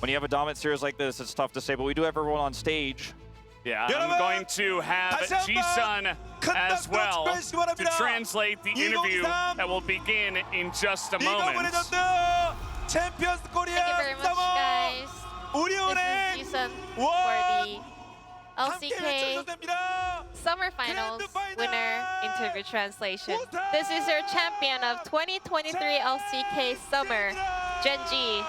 When you have a dominant series like this, it's tough to say, but we do have everyone on stage. Yeah, I'm going to have Ji-sun as well to translate the interview that will begin in just a moment. Thank you very much, guys. This is Ji-sun for the LCK Summer Finals winner interview translation. This is your champion of 2023 LCK Summer, GenG.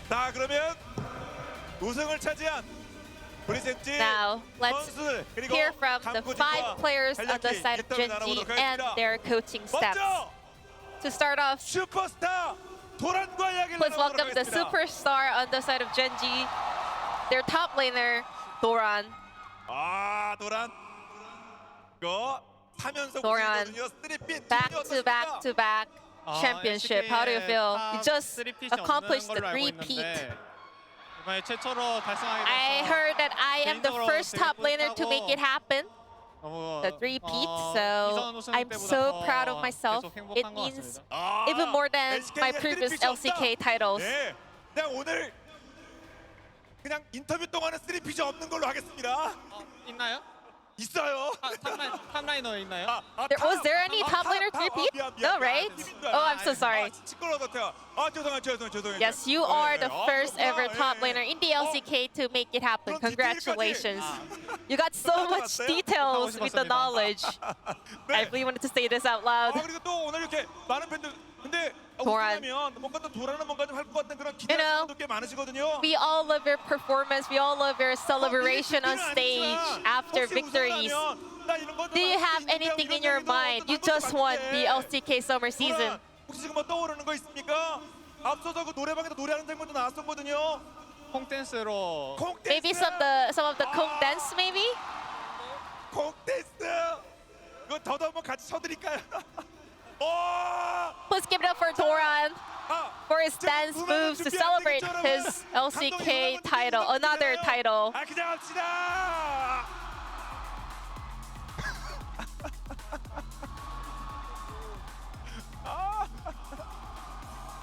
자, 그러면 우승을 차지한 Now, let's hear from the 5 players on the side of GenG and their coaching staff. To start off, please welcome the superstar on the side of GenG, their top laner, Doran. Doran, back-to-back championship. How do you feel? You just accomplished the repeat. I heard that I am the first top laner to make it happen. The repeat, so I'm so proud of myself. It means even more than my previous LCK titles. 오늘 그냥 인터뷰 동안에 3pit이 없는 걸로 하겠습니다. 있나요? 있어요. 탑라이너 있나요? Was there any top laner repeat? No, right? Oh, I'm so sorry. 죄송해요. Yes, you are the first ever top laner in the LCK to make it happen. Congratulations. You got so much details with the knowledge. I really wanted to say this out loud. 그리고 또 오늘 이렇게 많은 팬들 근데 도란. 뭔가 또 도란은 뭔가 좀 할 것 같은 그런 You know, 기대가 꽤 많으시거든요. we all love your performance. We all love your celebration on stage after victories. Do you have anything in your mind? You just won the LCK summer season. 혹시 지금 뭐 떠오르는 거 있습니까? 앞서서 그 노래방에서 노래하는 장면도 나왔었거든요. 콩댄스로 Maybe some of the Kong dance, maybe? 콩댄스. 이거 저도 한번 같이 쳐드릴까요? Let's give it up for Doran for his dance moves to celebrate his LCK title, another title. 그냥 합시다.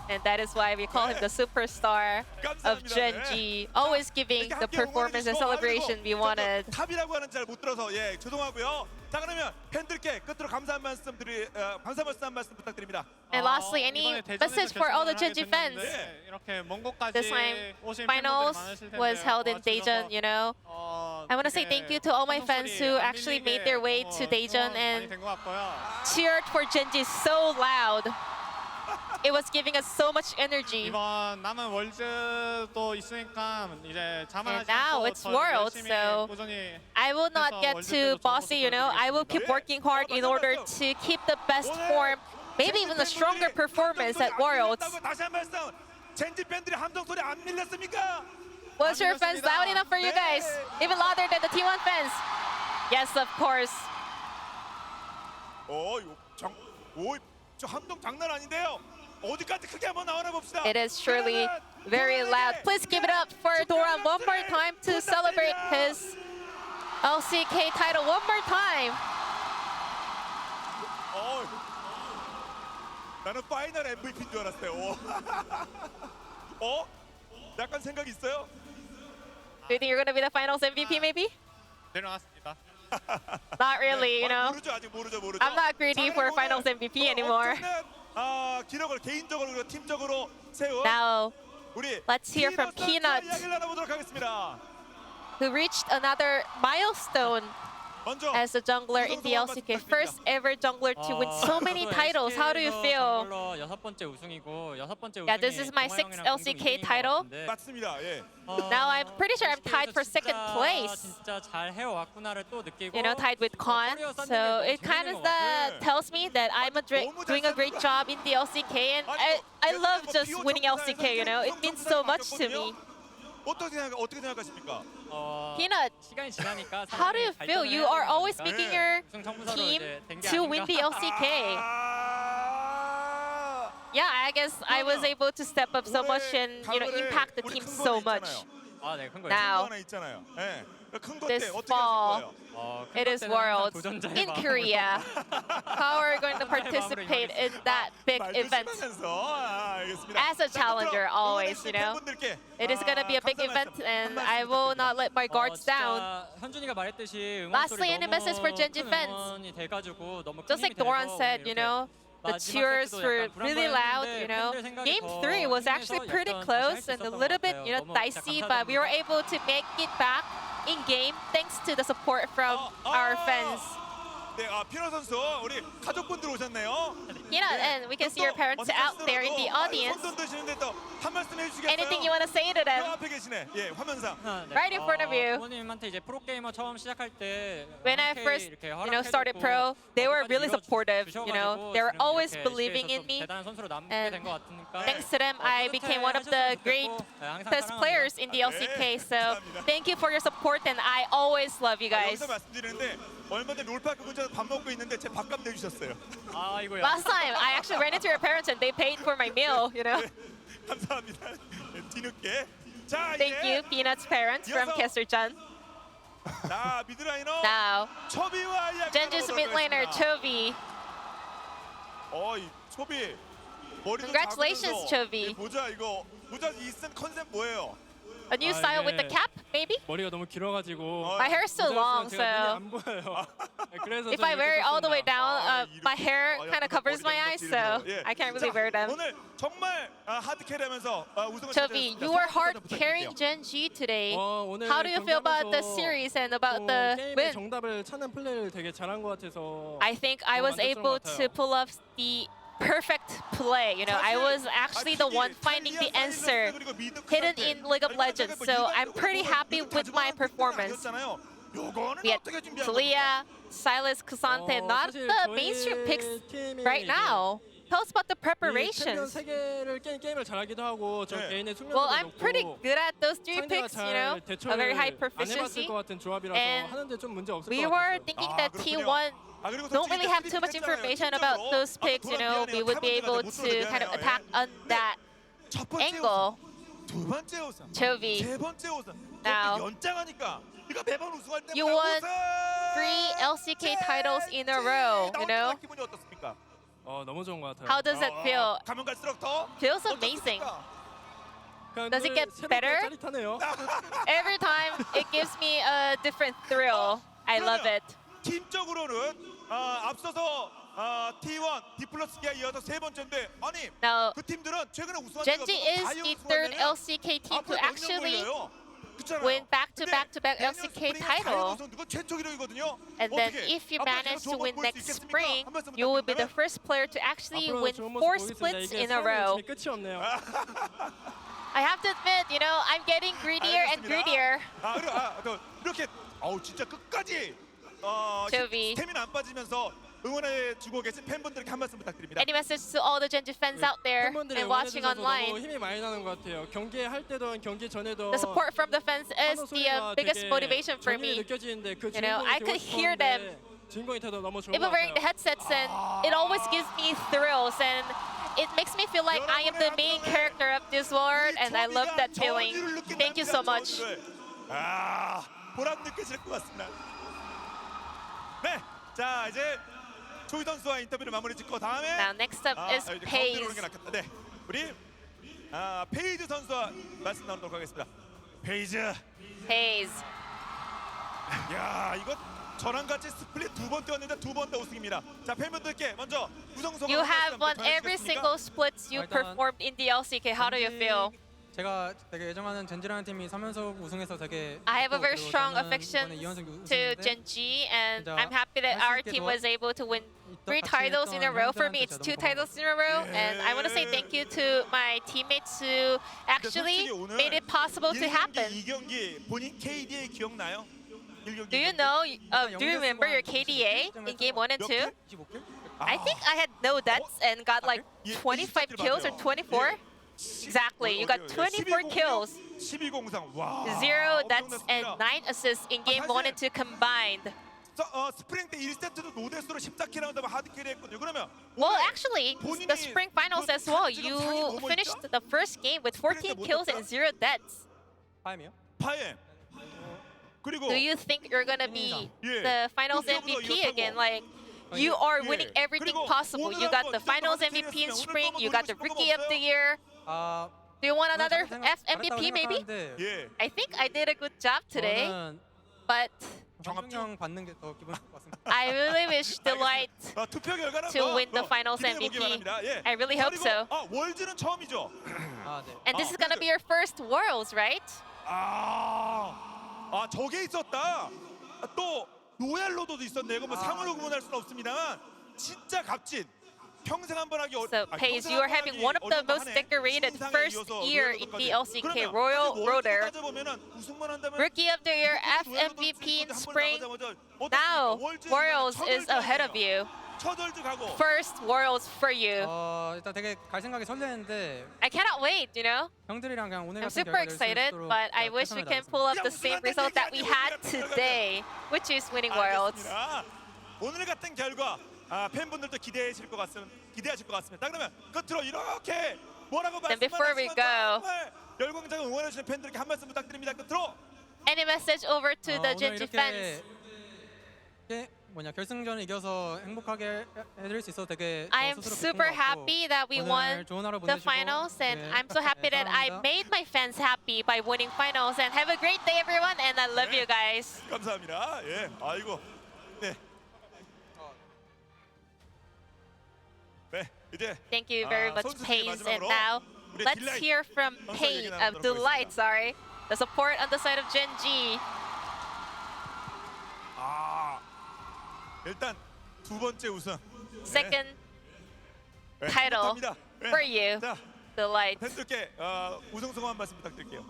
And that is why we call him the superstar of GenG, always giving the performance and celebration we wanted. 탑이라고 하는 잘 못 들어서 죄송하고요. 자, 그러면 팬들께 끝으로 감사 말씀 한 말씀 부탁드립니다. And lastly, any message for all the GenG fans? 이렇게 먼 곳까지 This time, 오신 finals 팬분들 많으실 텐데 was held in 와주셔서, Daejeon, you know. I want to say thank you to all my fans who actually made their way to Daejeon and cheered for GenG so loud. It was giving us so much energy. 이번 남은 월즈도 있으니까 이제 And 자만하지 now 않고 it's 더 Worlds, 열심히 so 꾸준히 I will not get too bossy, you know. I will keep working hard in order to keep the best form, maybe even a stronger performance at Worlds. 다시 한 말씀. 젠지 팬들이 함성 소리 안 밀렸습니까? Was your fans loud enough for you guys? Even louder than the T1 fans? Yes, of course. 저 함성 장난 아닌데요. 어디까지 크게 한번 나와라 봅시다. It is surely very loud. Please give it up for Doran one more time to celebrate his LCK title one more time. 나는 파이널 MVP인 줄 알았어요. 약간 생각 있어요? Do you think you're going to be the finals MVP maybe? 내려놨습니다. Not really, you know. 모르죠, 아직 모르죠. I'm not greedy for finals MVP anymore. 기록을 개인적으로 그리고 팀적으로 세운 Now, 우리 let's hear from Peanut, 이야기를 나눠보도록 하겠습니다. who reached another milestone 먼저 as a jungler in the LCK. First ever jungler to win so many titles. How do you feel? Yeah, this is my 6th LCK title. 맞습니다. 예. Now I'm pretty sure I'm tied for 2nd place. You know, tied with Kwan. So it kind of tells me that I'm doing a great job in the LCK, and I love just winning LCK. You know, it means so much to me. 어떻게 생각하십니까? Peanut, how do you feel? You are always making your team to win the LCK. Yeah, I guess I was able to step up so much and impact the team so much. Now, 큰 것 this 때 어떻게 하실 fall. 거예요? It is Worlds in Korea. How are we going to participate in that big event? As a challenger, always, you know. It is going to be a big event, and I will not let my guards down. 현준이가 말했듯이 Lastly, any message for GenG fans? Just like Doran said, you know, the cheers were really loud, you know. Game 3 was actually pretty close and a little bit, you know, dicey, but we were able to make it back in game thanks to the support from our fans. 네, 피너 선수 우리 가족분들 오셨네요. You know, and we can see your parents out there in the audience. 손 드시는데 또 한 말씀 해주시겠어요? Anything you want to say to 저 them? 앞에 계시네. 예, 화면상. Right in front of you. 부모님한테 이제 프로게이머 처음 시작할 때 When I first, you know, started pro, they were really supportive. You know, they were always believing in me. 대단한 선수로 남게 And 된 것 같으니까 thanks to them, I became one of the greatest players in the LCK. So thank you for your support, and I always love you guys. 여기서 말씀드리는데 얼마 전에 롤파크 근처에서 밥 먹고 있는데 제 밥값 내주셨어요. 아이고야. Last time, I actually ran into your parents, and they paid for my meal. You know. 감사합니다. 네, 뒤늦게. 자, Thank you, Peanuts parents from Kesterjan. 자, 미드라이너 Now, 초비와 이야기 GenG's mid laner Chovy. 이 초비 머리도 Congratulations, 작으면서 Chovy. 이 모자 이거 모자 이쓴 컨셉 뭐예요? A new style with the cap, maybe? 머리가 너무 길어가지고 My hair's too long, 제가 so 눈이 안 보여요. 그래서 if 좀 I wear it 이렇게 all the way 썼습니다. down, my hair kind of 약간 covers my 머리 eyes, 잡는 so 느낌으로. 예. I can't really 자, wear them. 오늘 정말 하드 캐리하면서 우승을 Chovy, 차지했습니다. you were 소감 hard 부탁드릴게요. carrying GenG today. 오늘 How do you feel about the 경기하면서 series and about 또 the 게임의 win? 정답을 찾는 플레이를 되게 잘한 것 같아서 I think I was 만족스러운 able 것 같아요. to pull off the perfect play. You know, I was actually the one finding the answer hidden in League of Legends. So I'm pretty happy with my performance. We had Talia, Silas, Kusante, not 사실 the 저희 mainstream picks 팀이 right 이제 now. Tell us about the 이 챔피언 preparations. 세 개를 게임을 잘하기도 하고 저 네. 개인의 숙련도도 Well, I'm pretty 높고 good at those three 상대가 picks, you know, 잘 대처를 a very high 안 해봤을 proficiency. 것 같은 조합이라서 And 하는데 좀 문제 없을 We 것 were 같았어요. thinking that T1 don't really have too much information about those picks, you know, we would be able to kind of attack on that angle. 두 번째 우승, Chovy, 세 번째 우승. Now, 연장하니까 이거 매번 우승할 때마다 you won 우승! 3 LCK titles in a row, you know. 기분이 어떻습니까? 너무 좋은 것 같아요. How does that feel? 가면 갈수록 더 Feels amazing. 그러니까 does it 오늘 get 새롭게 better? 짜릿하네요. Every time it gives me a different thrill. I love it. 팀적으로는 앞서서 T1, D+G에 이어서 세 번째인데 아니 Now, 그 팀들은 최근에 우승한 GenG is the third LCK team to actually win back-to-back LCK title. And then if you manage to win next spring, you will be the first player to actually 앞으로 win 좋은 모습 4 보겠습니다. splits 이게 in a 싸움의 row. 욕심이 끝이 없네요. I have to admit, you know, I'm getting greedier and greedier. 이렇게 진짜 끝까지 Chovy. 스태미나 안 빠지면서 응원해 주고 계신 팬분들께 한 말씀 부탁드립니다. Any message to all the GenG fans out there 팬분들이 and watching 응원해주셔서 너무 online? 힘이 많이 나는 것 같아요. 경기할 때도 경기 전에도 The support from the fans is 환호 the 소리가 biggest 되게 motivation for 정리가 me. 느껴지는데 그 You know, 주인공이 I 되고 could hear them. 싶었는데 주인공이 돼도 너무 좋은 것 Even wearing the 같아요. headsets, and it always gives me thrills, and it makes me feel like I am the main character of this world, and I love that feeling. Thank you so much. 보람 느껴질 것 같습니다. 네, 자 이제 조이 선수와 인터뷰를 마무리 짓고 다음에 Now next up is 가운데로 오는 게 Paze. 낫겠다. 네, 우리 페이즈 선수와 말씀 나누도록 하겠습니다. 페이즈, Paze. 야 이거 저랑 같이 스플릿 두 번 뛰었는데 두 번 다 우승입니다. 자 팬분들께 먼저 우승 소감 You have won every single splits you performed in the LCK. How do you feel? 제가 되게 애정하는 젠지라는 팀이 3연속 우승해서 되게 I have a very 그리고 strong 저는 affection 이번에 2연속 to 우승했는데 GenG, and 진짜 I'm happy that 할수 our 있게 team was able to win 3 같이 titles in a 했던 row. For me, 형들한테 it's 진짜 2 너무 titles in a row, and I want to say thank you to my teammates who actually made it possible to happen. 2경기 본인 KDA 기억나요? 1경기. Do you know? Do you remember your KDA in game 1 and 2? I think I had no deaths and got like 25 kills or 24. Exactly, you got 24 kills, 12공상. 와. 0 deaths, and 엄청났습니다. 9 assists in game 1 and 2 combined. 스프링 때 1세트도 노데스로 14킬 하다가 하드캐리 했거든요. 그러면 Well, actually, the spring finals as well, you finished the first game with 14 kills and 0 deaths. 파임이요? 파엠. 그리고 Do you think you're gonna be 예. the finals 여기서부터 MVP 이렇다고. again? Like, you are 예. winning everything 그리고 possible. You 오늘 got 한번 the finals 이정도 MVP in 마무리 spring. 드렸으면 You 오늘 got the 노리고 싶은 rookie of 거 the 없어요? year. Do you want another 잘했다고 MVP maybe? 생각하는데 예. I think I did a good job today, 저는 but 정합형 받는 게 더 기분 좋을 것 같습니다. I really wish Delight 투표 결과는 to win the 뭐 finals 기대해 보기 MVP. 바랍니다. 예. I really hope 그리고, so. 월즈는 처음이죠. 아, 네. And this is gonna be your first Worlds, right? 저게 있었다. 또 로얄 로더도 있었네. 이거 뭐 상으로 구분할 수는 없습니다만 진짜 값진. 평생 한 번 하기 So, Paige, you are having one of the most decorated first year in the LCK Royal Roader. Rookie of the Year, FMVP in spring. Now, Worlds is ahead of you. 처절도 가고. First Worlds for you. 일단 되게 갈 생각이 설레는데 I cannot wait, you know? 형들이랑 그냥 오늘 I'm 같은 super 결과를 excited, 수 있도록 but I wish we can pull up the same result that we had today, which is winning Worlds. 알겠습니다. 오늘 같은 결과 팬분들도 기대하실 것 같습니다. 그러면 끝으로 이렇게 뭐라고 Then before we 말씀하시면 go, 정말 열광장을 응원해주시는 팬들에게 한 말씀 부탁드립니다. 끝으로 Any message over to the 오늘 GenG fans? 결승전을 이겨서 행복하게 해드릴 수 있어서 되게 I am 스스로 super 기쁜 것 같고 happy that we 오늘 won 좋은 하루 the 보내시고, finals, and 네, I'm so happy that I 사랑합니다. made my fans happy by winning finals. And have a great day, everyone, and I love you guys. 감사합니다. 예, 아이고, 네, 네, 이제 Thank you very much, 선수들의 Paige. And 마지막으로 now, 우리 let's 딜라이트 hear from 선수 Paige, 얘기 나누도록 Delight, 하겠습니다. sorry, the support on the side of GenG. 일단 두 번째 우승. Second 네, title 축하합니다. 네. for you, 자, Delight. 팬들께 우승 소감 한 말씀 부탁드릴게요.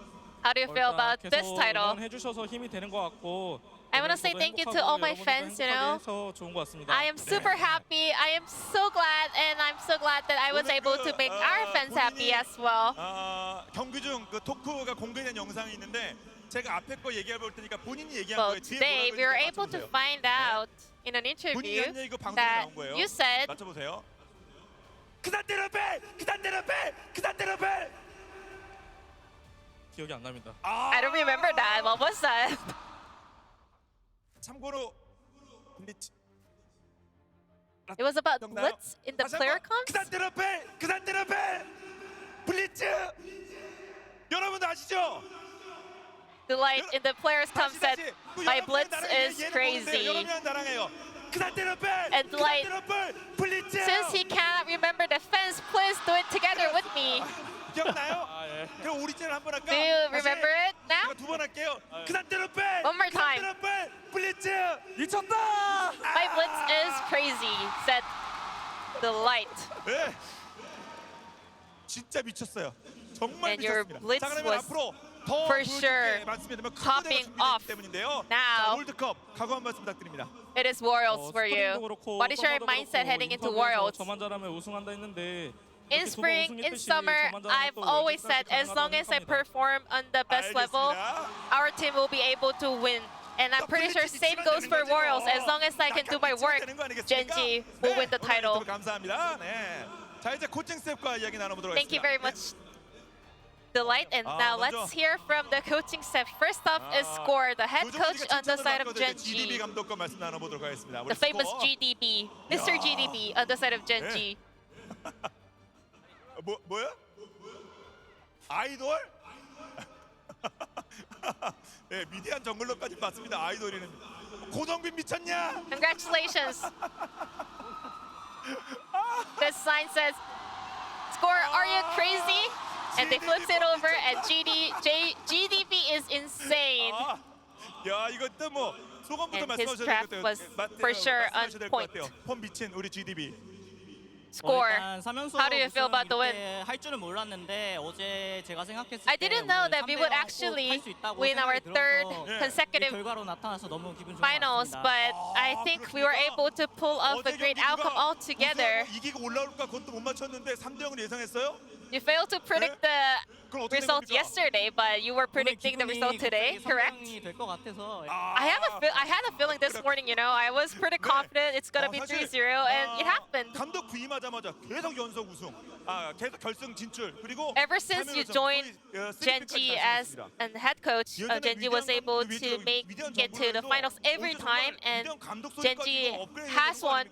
How do you feel about this title? 해주셔서 힘이 되는 것 같고. I want to say thank you to all my fans, you know. 좋은 것 같습니다. I am super happy. I am so glad, and I'm so glad that I was able to make our fans happy as well. 경기 중 그 토크가 공개된 영상이 있는데 제가 앞에 거 얘기해 볼 테니까 본인이 얘기한 Well, 거에 뒤에 today 뭐라고 we were 했는지 able to 맞춰보세요. find out in an 본인이 interview 한 얘기 방송에 that 나온 거예요. you said 맞춰보세요. 그단대로 빼! 그단대로 빼! 그단대로 빼! 기억이 안 납니다. I don't remember that. What was that? 참고로 블리츠 It was about 기억나요? Blitz in the 다시 player 한번. comps. 그단대로 빼! 그단대로 빼! 블리츠! 여러분도 아시죠? Delight in the players comps said, "My Blitz is crazy." 여러분이랑 나랑 해요. 그단대로 빼! And Delight, 그단대로 빼! 블리츠! since he cannot remember the fans, please do it together with me. 기억나요? 그럼 오리지널 한번 할까? Do you remember it now? 두번 할게요. 그단대로 빼! One more time. 그단대로 빼! 블리츠! 미쳤다! My Blitz is crazy, said Delight. 네. 진짜 미쳤어요. 정말 And your 미쳤습니다. blitz 자, 그러면 was 앞으로 더 for 보여줄 sure 게 많습니다만 큰 topping 무대가 준비되기 off 때문인데요. now. 자, 월드컵 각오 한 말씀 부탁드립니다. It is Worlds for you. 스프링도 그렇고, What is your 서머도 mindset 그렇고, heading into 인터뷰에서 Worlds? 저만 잘하면 우승한다 했는데 In 이렇게 두 번 spring, in 우승했듯이 summer, 저만 잘하면 I've 또 always 월드컵까지 said as long as I 가능하다고 생각합니다. perform on the best level, 알겠습니다. our team will be able to win. And I'm pretty sure same goes for Worlds. As long as I can do my work, GenG will win the title. 감사합니다. 네. 자, 이제 코칭 스텝과 이야기 나눠보도록 Thank you 하겠습니다. very much, Delight. And now let's hear from the coaching staff. First up is Score, the head coach on the side of GDB GenG. 감독과 말씀 나눠보도록 하겠습니다. The famous GDB, Mr. GDB on the side of GenG. 뭐야? 아이돌? 네, 미디안 정글러까지 봤습니다. 아이돌이는 고정빈 미쳤냐? Congratulations. This sign says, "Score, are you crazy?" And they flipped it over, and GDB is insane. 야, 이것도 뭐 소감부터 And his 말씀하셔야 draft 될 것 was 같아요. for sure on 말씀하셔야 될것 point. 같아요. 폼 미친 우리 GDB. Score. 일단 3연속 How do you feel about the win? 이렇게 할 줄은 몰랐는데 어제 제가 생각했을 I 때 didn't know 오늘 that we would 3대0 actually 꼭 할수 있다고 win our 생각이 third 들어서 예. 이 consecutive 결과로 나타나서 너무 기분 좋은 finals, 것 같습니다. but I think we were able to pull off a 어제 great 경기 outcome 누가 altogether. 우승하고 이기고 올라올까 그것도 못 맞췄는데 3대 0을 예상했어요? You failed to predict the 그건 어떻게 된 results 겁니까? yesterday, but you were predicting the result today, correct? 될것 같아서 I had a feeling this morning, you know, I was pretty confident it's gonna be 3-0, and it happened. 감독 부임하자마자 계속 연속 우승, 계속 결승 진출, 그리고 Ever since you joined GenG as a head coach, GenG was able to make it to the finals every time, and GenG has won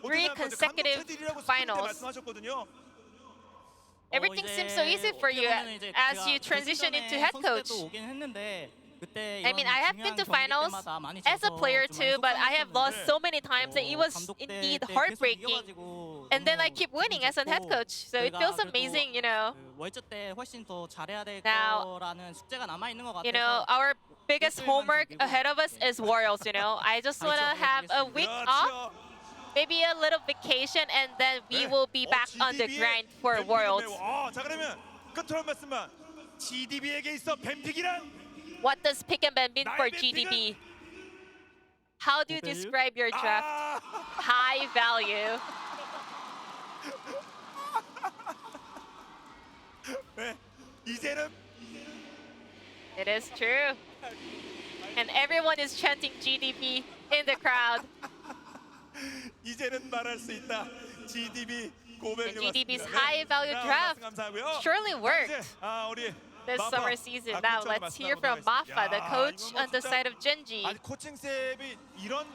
3 consecutive finals. Everything seems so easy for you as you transition into head coach. I mean, I have been to finals as a player too, but I have lost so many times that it was indeed heartbreaking. And then I keep winning as a head coach, so it feels amazing, you know. Now, you know, our biggest homework ahead of us is Royals, you know. I just want to have a week off, maybe a little vacation, and then we will be back on the grind for Worlds. 자 그러면 끝으로 한 말씀만. GDB에게 있어 뱀픽이란 What does pick and ban mean for GDB? How do you describe your draft? High value. 네, 이제는 It is true. And everyone is chanting GDB in the crowd. 이제는 말할 수 있다. GDB 고백이 And GDB's 왔습니다. high value draft 감사하고요. surely worked 이제 우리 this 마파, summer season. 코치 Now 한번 let's hear 말씀나눠보도록 from 하겠습니다. Mafa, the 야, coach 이건 on the 진짜- side of GenG. 아니 코칭 스텝이 이런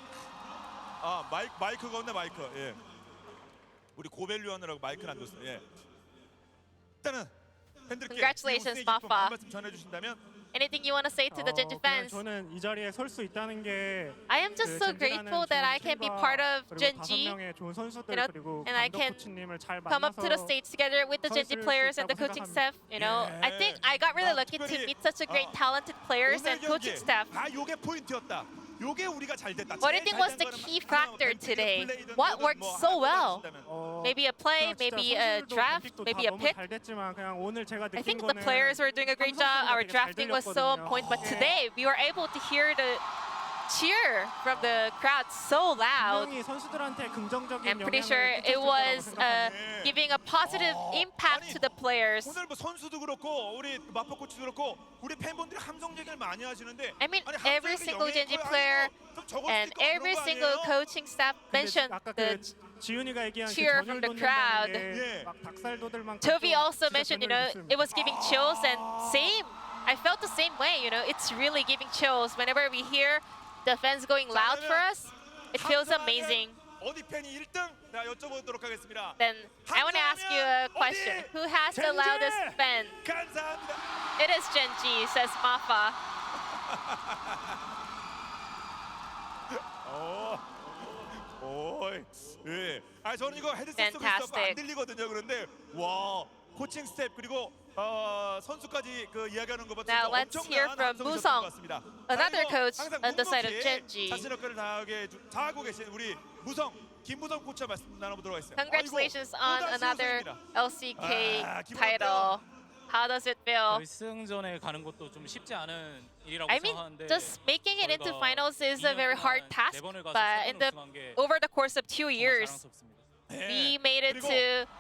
마이크가 없네 마이크. 예. 우리 고밸류 하느라고 마이크는 안 줬어요. 예. 일단은 팬들께 Congratulations, 기쁨 한 Mafa. 말씀 전해주신다면. Anything you want to say to the GenG fans? 저는 이 자리에 설 수 있다는 게 I am just so grateful that I can be part of GenG, 좋은 선수들 you know, 그리고 and I 감독 can 코치님을 잘 come up to the 만나서 stage together with the GenG players and the coaching staff. You know, I think I got really lucky to meet such a great, talented players and coaching staff. 요게 포인트였다. 요게 우리가 잘 됐다. What do you think was the key factor today? What worked so well? Maybe a play, maybe a draft, maybe a pick. 잘 됐지만 그냥 오늘 제가 I 느낀 think the 거는 players were doing a great job. Our 되게 잘 drafting was so on 들렸거든요. point, but today we were able to hear the cheer from the crowd so loud. 분명히 선수들한테 긍정적인 I'm pretty 영향을 sure it 끼쳤을 was 거라고 생각합니다. giving a positive impact to the players. 오늘 뭐 선수도 그렇고 우리 마포 코치도 그렇고 우리 팬분들이 함성 얘기를 많이 하시는데 I mean, 아니, every 함성이 single 영예의 GenG 거에 player 아니고 좀 적을 and 수도 있고 every 그런 거 single 아니에요? coaching staff 근데 mentioned 아까 the 지훈이가 얘기한 cheer 그 from the 전율 crowd. 돋는다는 게막 닭살돋을만큼 Toby 좀 also 진짜 mentioned, you 전율이 know, 좋습니다. it was giving chills, and same. I felt the same way, you know, it's really giving chills. Whenever we hear the fans going loud for us, it feels amazing. 어디 팬이 1등? 자, 여쭤보도록 하겠습니다. Then I want to ask you a question. Who has the loudest fan? 감사합니다. It is GenG, says Mafa. 예. 저는 이거 헤드셋 속에 있어서 안 들리거든요. 그런데 와 코칭 스텝 그리고 선수까지 그 이야기하는 거 Now 보니까 let's hear 엄청난 from 함성이 졌던 Musong, 것 같습니다. another 자, coach 항상 on the side of 묵묵히 GenG. 자신의 역할을 다하고 계신 우리 무성 김무성 코치와 말씀 나눠보도록 하겠습니다. Congratulations 아이고, on 또다시 another 우승입니다. LCK 아, 기분 title. How does it feel? 결승전에 가는 것도 좀 쉽지 않은 일이라고 I mean, 생각하는데 just making it into finals is a very hard task, 네 번을 가서 but 세 in 번 the 우승한 게 over the course of 2 정말 years, 자랑스럽습니다. we made it 그리고- to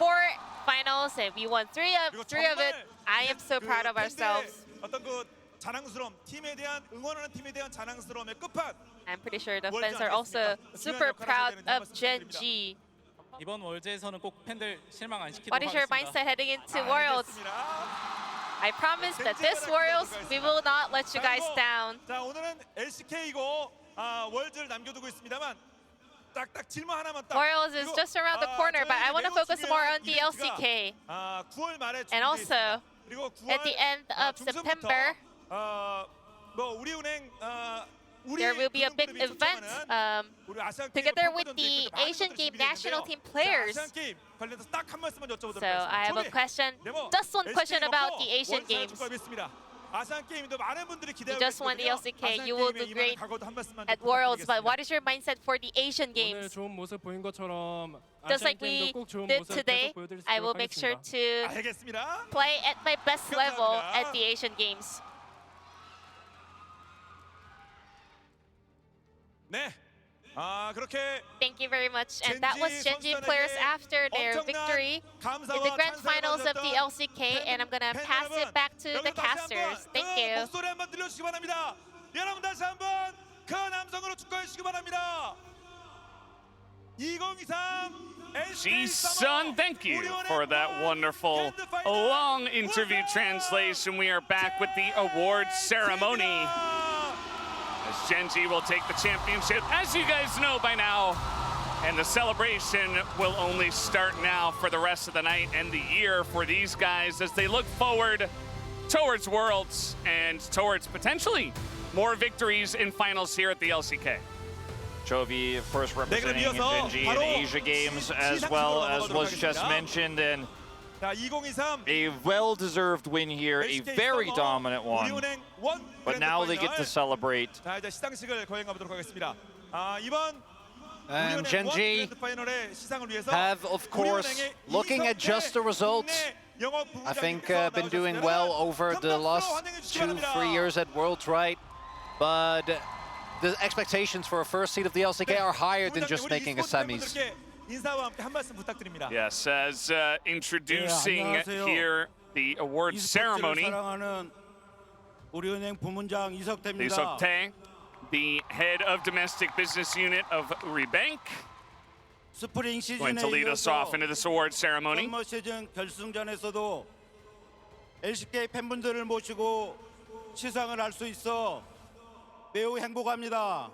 4 finals and we won three of 그리고 it. 정말 I am so proud of 팬들의 ourselves. 어떤 그 자랑스러움, 팀에 대한 응원하는 팀에 대한 자랑스러움의 끝판. I'm pretty sure the 뭘 fans are also 잘했습니까? super 중요한 역할을 proud 하셔야 되는데 한 of 말씀 부탁드립니다. GenG. 이번 월드에서는 꼭 팬들 실망 안 시키도록 What is your 하겠습니다. mindset heading into Worlds? 알겠습니다. I promise that this Worlds we will not let you guys down. 자 오늘은 LCK이고 월즈를 남겨두고 있습니다만 딱딱 질문 하나만 딱. Worlds is 그리고, just around the corner, but I want to 저희에게 focus 매우 more 중요한 on the 이벤트가, LCK. 9월 말에 And also, 준비돼 있습니다. 그리고 9월 At the end of 중순부터, September, 뭐 우리은행 there will be a big event 우리 아시안 together 게임을 with the 팬분들이 많은 Asian 것들이 Game 준비되어 national 있는데요. team 자, players. 아시안 게임 관련해서 딱 한 말씀만 여쭤보도록 So I have a 하겠습니다. question, just one question about the Asian Games. 아시안 게임도 많은 분들이 기대하고 You just won the 있거든요. LCK, 아시안 you will 게임에 do 임하는 great 각오도 한 말씀만 at 좀 Worlds, but 부탁드리겠습니다. what is your mindset for the Asian 오늘 Games? 좋은 모습 보인 것처럼 Just 아시안 like we 게임도 꼭 좋은 did 모습 today, 계속 보여드릴 수 I will 있도록 make sure 하겠습니다. to 알겠습니다. play at my best level 감사합니다. at the Asian Games. 네. 그렇게 Thank you very much. And that was GenG players after their victory in the grand finals of the LCK. And I'm gonna pass it back to the casters. Thank you. 목소리 한번 들려주시기 바랍니다. 여러분 다시 한번 그 남성으로 축하해 주시기 바랍니다. 2023 G-Sun, thank you for that wonderful long interview translation. We are back with the awards ceremony as GenG will take the championship, as you guys know by now. And the celebration will only start now for the rest of the night and the year for these guys as they look forward towards Worlds and towards potentially more victories in finals here at the LCK. Chovy, of course, representing GenG in Asia Games as well, as was just mentioned, and a well-deserved win here, a very dominant one. But now they get to celebrate. And GenG have, of course, looking at just the results, I think been doing well over the last 2-3 years at Worlds, right? But the expectations for a first seed of the LCK are higher than just making a semis. Yes, as introducing here the awards ceremony, 이석태, the head of domestic business unit of Uribank, going to lead us off into this awards ceremony. 결승전에서도 LCK 팬분들을 모시고 시상을 할 수 있어 매우 행복합니다.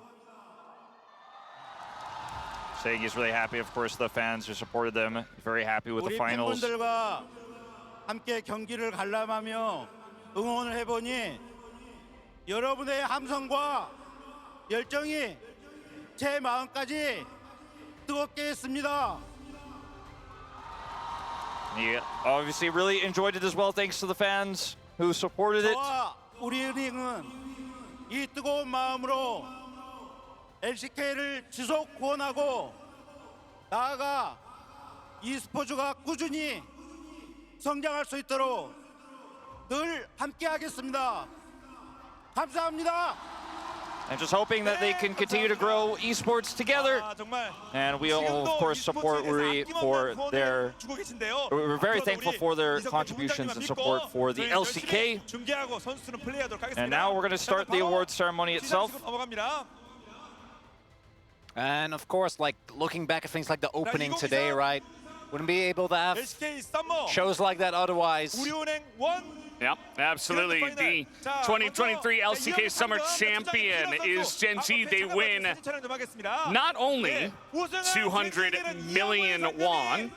Saying he's really happy, of course, the fans who supported them. Very happy with the 우리 finals. 팬분들과 함께 경기를 관람하며 응원을 해보니 여러분의 함성과 열정이 제 마음까지 뜨겁게 했습니다. He obviously really enjoyed it as well, thanks to the fans who supported it. 저와 우리 은행은 이 뜨거운 마음으로 LCK를 지속 구원하고 나아가 e스포츠가 꾸준히 성장할 수 있도록 늘 함께하겠습니다. 감사합니다. And just hoping that they can continue to grow esports together. And we all, of course, support Uri for their... We're very thankful for their contributions and support for the LCK. And now we're going to start the awards ceremony itself. And of course, like looking back at things like the opening today, right? Wouldn't be able to have shows like that otherwise. Yep, absolutely. The 2023 LCK Summer Champion is GenG. They win not only 200 million won,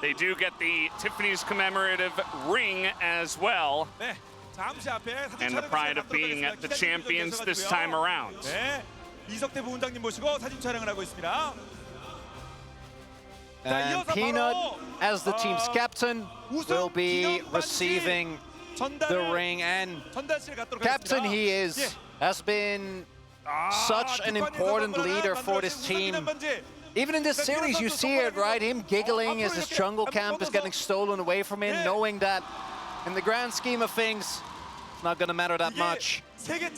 they do get the Tiffany's commemorative ring as well, and the pride of being the champions this time around. 이석태 부원장님 모시고 사진 촬영을 하고 있습니다. And Peanut, as the team's captain, will be receiving the ring. And captain he is, has been such an important leader for this team. Even in this series, you see it, right? Him giggling as his jungle camp is getting stolen away from him, knowing that in the grand scheme of things, it's not going to matter that much. Look at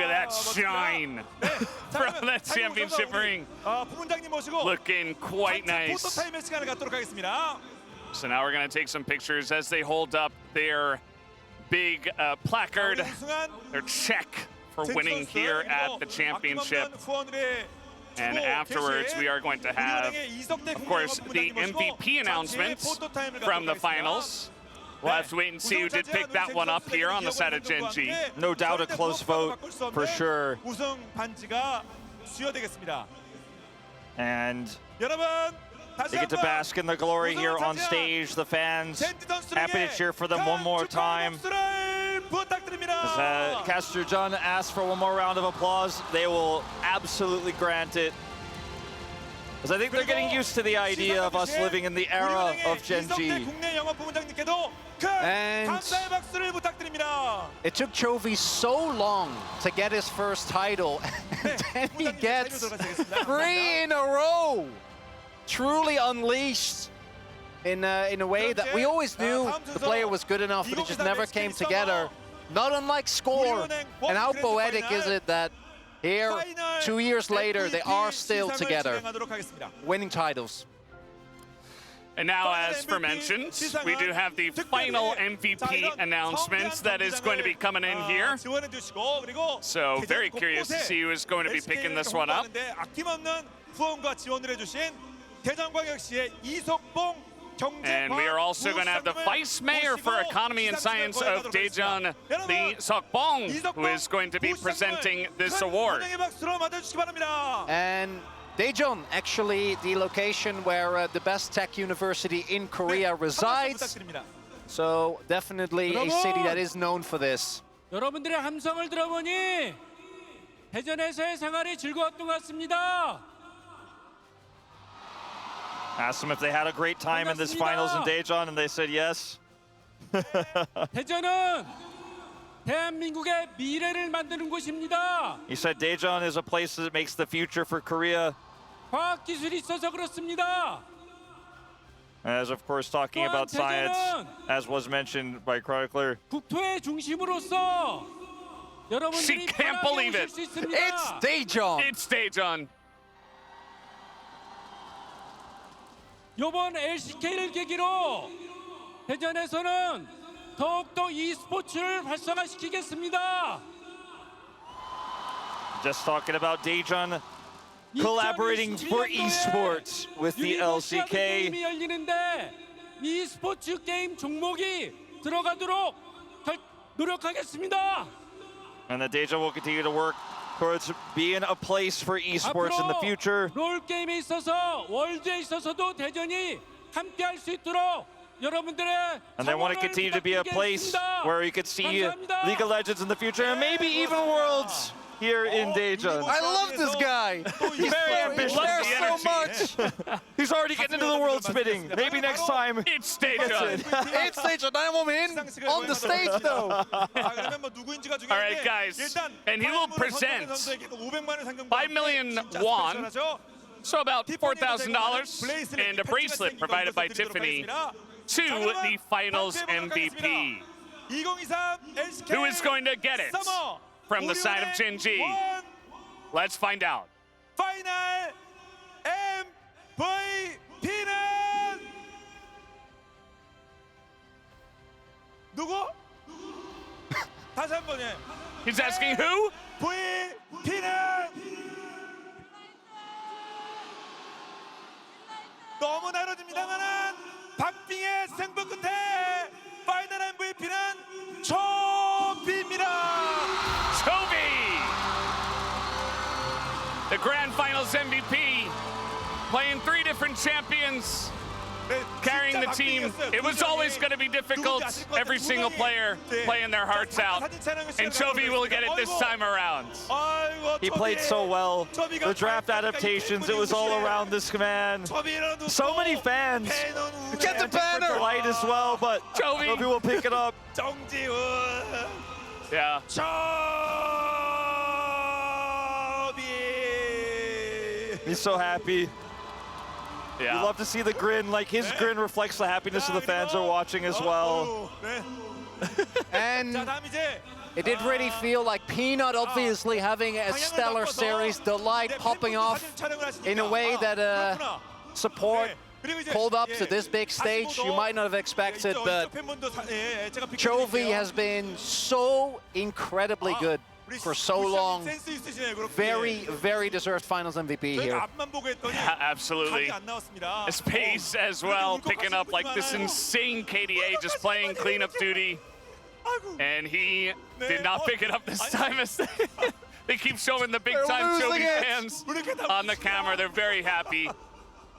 that shine from that championship ring. Looking quite nice. So now we're going to take some pictures as they hold up their big placard, their check for winning here at the championship. And afterwards, we are going to have, of course, the MVP announcement from the finals. We'll have to wait and see who did pick that one up here on the side of GenG. No doubt a close vote, for sure. And they get to bask in the glory here on stage. The fans happy to cheer for them one more time. As Caster John asks for one more round of applause, they will absolutely grant it. Because I think they're getting used to the idea of us living in the era of GenG. And it took Chovy so long to get his first title, and then he gets 3 in a row. Truly unleashed in a way that we always knew the player was good enough, but it just never came together. Not unlike Score. And how poetic is it that Here, 2 years later, they are still 시상을 together, 진행하도록 하겠습니다. winning titles. And now, as for mentioned, we do have the final MVP announcements that is going to be coming in here. 지원해 주시고 그리고 So very curious to see who is going to be picking this one up. 아낌없는 후원과 지원을 해주신 대전광역시의 이석봉 And we are also going to have the Vice Mayor for Economy and Science of Daejeon, Lee Seok-bong, who is going to be presenting this award. And Daejeon, actually the location where the best tech university in Korea resides. So definitely a city that is known for this. 여러분들의 함성을 들어보니 대전에서의 생활이 즐거웠던 것 같습니다. Asked them if they had a great time in this finals in Daejeon, and they said yes. 대전은 대한민국의 미래를 만드는 곳입니다. He said Daejeon is a place that makes the future for Korea. 과학 기술이 있어서 그렇습니다. As of course talking about science, as was mentioned by Chronicler. 국토의 중심으로서 She 여러분들이 can't believe it. 수 있습니다. It's Daejeon. It's Daejeon. 이번 LCK를 계기로 대전에서는 더욱더 e스포츠를 활성화시키겠습니다. Just talking about Daejeon collaborating for esports with the LCK. 게임이 열리는데 e스포츠 게임 종목이 들어가도록 노력하겠습니다. And that Daejeon will continue to work towards being a place for esports in the future. 롤 게임에 있어서 월드에 있어서도 대전이 함께할 수 있도록 여러분들의 And they want to continue to be a place where you could see League of Legends in the future and maybe even Worlds here in Daejeon. I love this guy. He's very ambitious. There's so much. He's already getting into the world spinning. Maybe next time. It's Daejeon. It's Daejeon. I'm in on the stage though. All right, guys, and he will present 5 million won, so about $4,000, and a bracelet provided by Tiffany to the finals MVP. Who is going to get it from the side of GenG? Let's find out. 파이널 MVP는 누구? 다시 한 번에. He's asking who? MVP는 너무 나눠집니다만은 박빙의 승부 끝에 파이널 MVP는 초비입니다. Toby! The Grand Finals MVP, playing 3 different champions, carrying the team. It was always going to be difficult. Every single player playing their hearts out. And Toby will get it this time around. He played so well. The draft adaptations, it was all around this man. So many fans. Get the banner. Delight as well, but Toby will pick it up. Yeah. He's so happy. Yeah. You love to see the grin. Like his grin reflects the happiness of the fans who are watching as well. And it did really feel like Peanut obviously having a stellar series, Delight popping off in a way that support pulled up to this big stage you might not have expected, but Chovy has been so incredibly good for so long. Very, very deserved finals MVP here. Yeah, absolutely. His pace as well, picking up like this insane KDA, just playing cleanup duty. And he did not pick it up this time. As they keep showing the big-time Chovy fans on the camera. They're very happy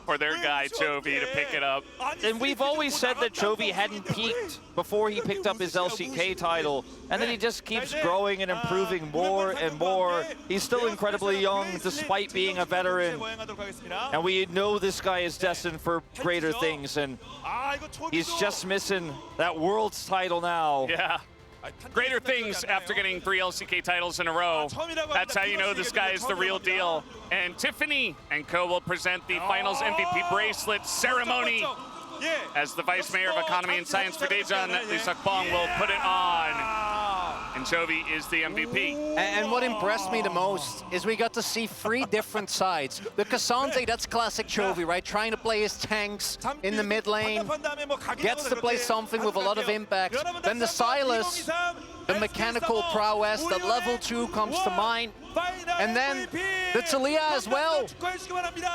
for their guy, Chovy, to pick it up. And we've always said that Chovy hadn't peaked before he picked up his LCK title. And then he just keeps growing and improving more and more. He's still incredibly young despite being a veteran. And we know this guy is destined for greater things. And he's just missing that Worlds title now. Yeah. Greater things after getting 3 LCK titles in a row. That's how you know this guy is the real deal. And Tiffany and co will present the finals MVP bracelet ceremony as the Vice Mayor of Economy and Science for Daejeon, Lee Seok-bong, will put it on. And Chovy is the MVP. And what impressed me the most is we got to see 3 different sides. The Cassandre, that's classic Chovy, right? Trying to play his tanks in the mid lane, gets to play something with a lot of impact. Then the Silas, the mechanical prowess, the level 2 comes to mind. And then the Talia as well.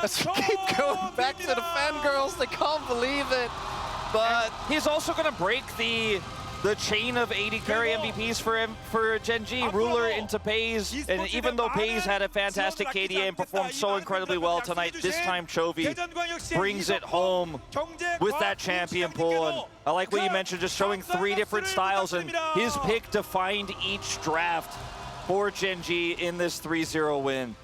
Let's keep going back to the fangirls, they can't believe it. But he's also going to break the chain of 80 carry MVPs for him, for GenG. Ruler into Pays, and even though Pays had a fantastic KDA and performed so incredibly well tonight, this time Chovy brings it home with that champion pull. And I like what you mentioned, just showing 3 different styles and his pick to find each draft for GenG in this 3-0 win.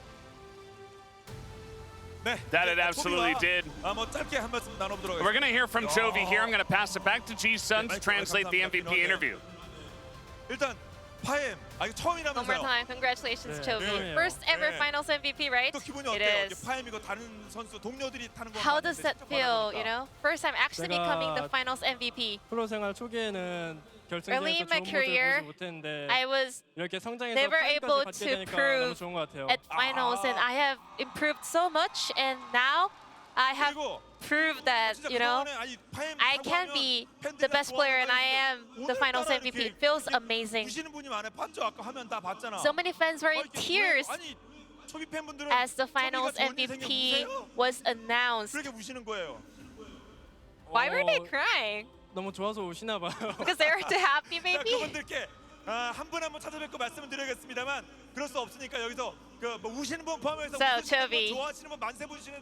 That it absolutely did. We're going to hear from Chovy here. I'm going to pass it back to G-Sun to translate the MVP interview. One more time, congratulations, Chovy. First ever finals MVP, right? It is. How does that feel, you know? First time actually becoming the finals MVP. 프로 생활 초기에는 Early in 결승전에서 my 좋은 모습을 career, 보지 못했는데 I was 이렇게 성장해서 never able 파이까지 to 받게 되니까 prove 너무 좋은 것 같아요. at finals, and I have improved so much, and now I have proved that, you know, I can be the best player and I am the finals MVP. It feels amazing. So many fans were in tears as the finals MVP was announced. Why were they crying? 너무 좋아서 우시나 봐요. Because they were too happy, maybe? 그분들께 한 분 한 분 찾아뵙고 말씀을 드리겠습니다만 그럴 수 없으니까 여기서 뭐 우시는 분 포함해서 Chovy, 좋아하시는 분, 만세 부르시는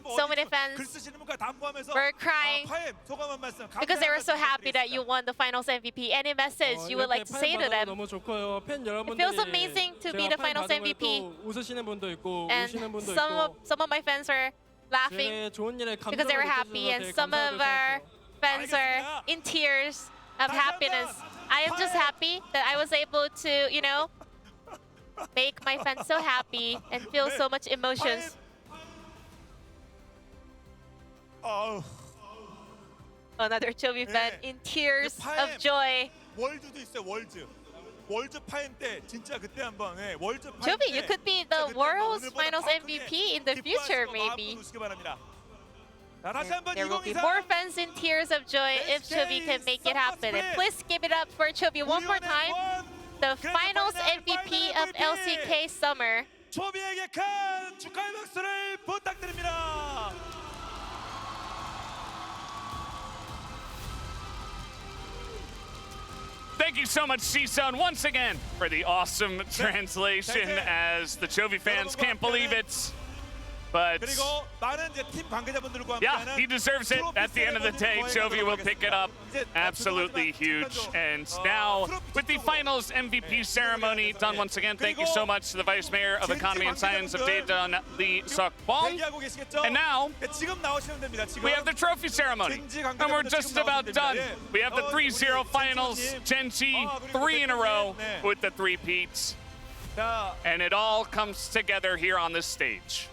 분, so many fans 글 쓰시는 분까지 다 포함해서 were crying 소감 한 말씀 because they were so happy that you won the finals MVP. Any message you would like to say to them? 너무 좋고요. 팬 여러분들이 It feels amazing to be the finals MVP. 웃으시는 분도 있고 And 우시는 분도 some of my fans were laughing 제 좋은 일에 because they were happy, and some of our fans are in tears of happiness. I am just happy that I was able to, you know, make my fans so happy and feel so much emotions. Another Chovy fan in tears of joy. 월드도 있어요, 월드. 월드 파임 때 진짜 그때 한번 월드 파임 Chovy, you could be the world's finals MVP in the future, maybe. There will be more fans in tears of joy if Chovy can make it happen. And please give it up for Chovy one more time, the finals MVP of LCK Summer. 초비에게 큰 축하의 박수를 부탁드립니다. Thank you so much, G-Sun, once again for the awesome translation, as the Chovy fans can't believe it. But yeah, he deserves it. At the end of the day, Chovy will pick it up. Absolutely huge. And now, with the finals MVP ceremony done once again, thank you so much to the Vice Mayor of Economy and Science of Daejeon, Lee Seok-bong. And now, we have the trophy ceremony. And we're just about done. We have the 3-0 finals, GenG 3 in a row with the 3-peats. And it all comes together here on this stage.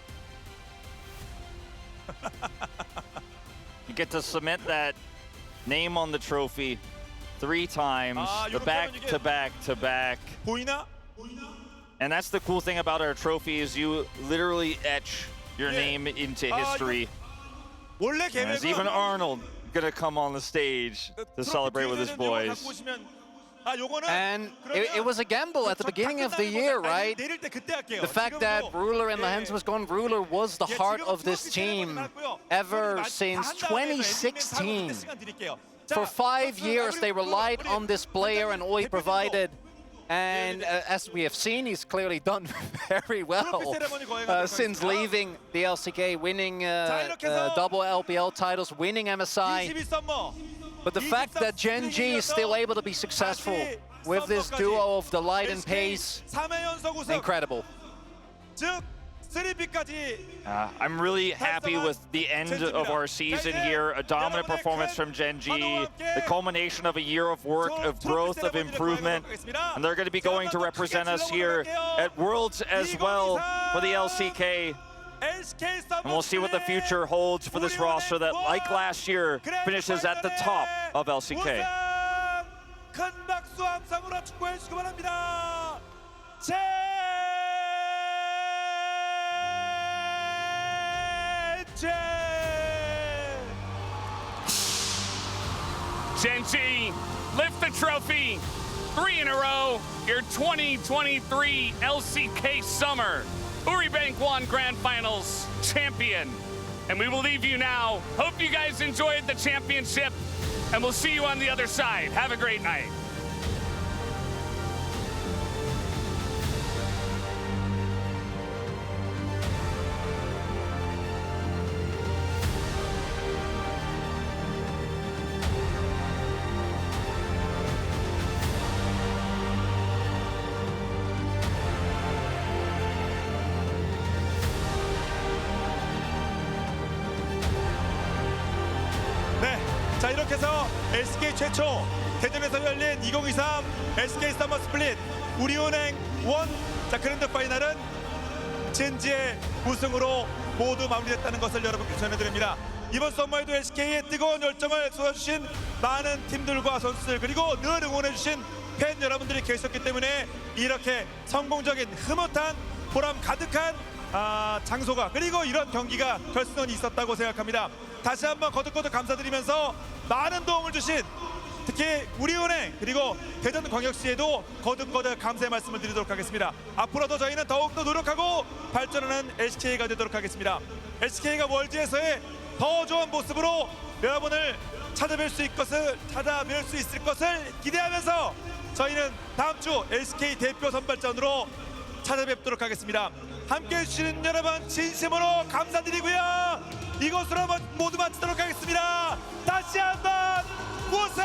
You get to cement that name on the trophy 3 times, the back-to-back-to-back. And that's the cool thing about our trophy, is you literally etch your name into history. And there's even Arnold gonna come on the stage to celebrate with his boys. And it was a gamble at the beginning of the year, right? The fact that Ruler in the hands was gone, Ruler was the heart of this team ever since 2016. For 5 years, they relied on this player and all he provided. And as we have seen, he's clearly done very well since leaving the LCK, winning double LPL titles, winning MSI. But the fact that GenG is still able to be successful with this duo of the Light and Pace, incredible. I'm really happy with the end of our season here. A dominant performance from GenG, the culmination of a year of work, of growth, of improvement. And they're going to be going to represent us here at Worlds as well for the LCK. And we'll see what the future holds for this roster that, like last year, finishes at the top of LCK. 박수 함성으로 축구해 주시기 바랍니다. GenG, lift the trophy. 3 in a row, your 2023 LCK Summer Uri Bank 1 Grand Finals champion. And we will leave you now. Hope you guys enjoyed the championship, and we'll see you on the other side. Have a great night. 네, 자 이렇게 해서 LCK 최초 대전에서 열린 2023 LCK 서머 스플릿 우리은행 1 자 그랜드 파이널은 젠지의 우승으로 모두 마무리됐다는 것을 여러분께 전해드립니다. 이번 서머에도 LCK의 뜨거운 열정을 쏟아주신 많은 팀들과 선수들 그리고 늘 응원해주신 팬 여러분들이 계셨기 때문에 이렇게 성공적인 흐뭇한 보람 가득한 장소가 그리고 이런 경기가 결승선이 있었다고 생각합니다. 다시 한번 거듭거듭 감사드리면서 많은 도움을 주신 특히 우리은행 그리고 대전광역시에도 거듭거듭 감사의 말씀을 드리도록 하겠습니다. 앞으로도 저희는 더욱더 노력하고 발전하는 LCK가 되도록 하겠습니다. LCK가 월드에서의 더 좋은 모습으로 여러분을 찾아뵐 수 있을 것을 기대하면서 저희는 다음 주 LCK 대표 선발전으로 찾아뵙도록 하겠습니다. 함께해 주시는 여러분 진심으로 감사드리고요. 이것으로 모두 마치도록 하겠습니다. 다시 한번 우승!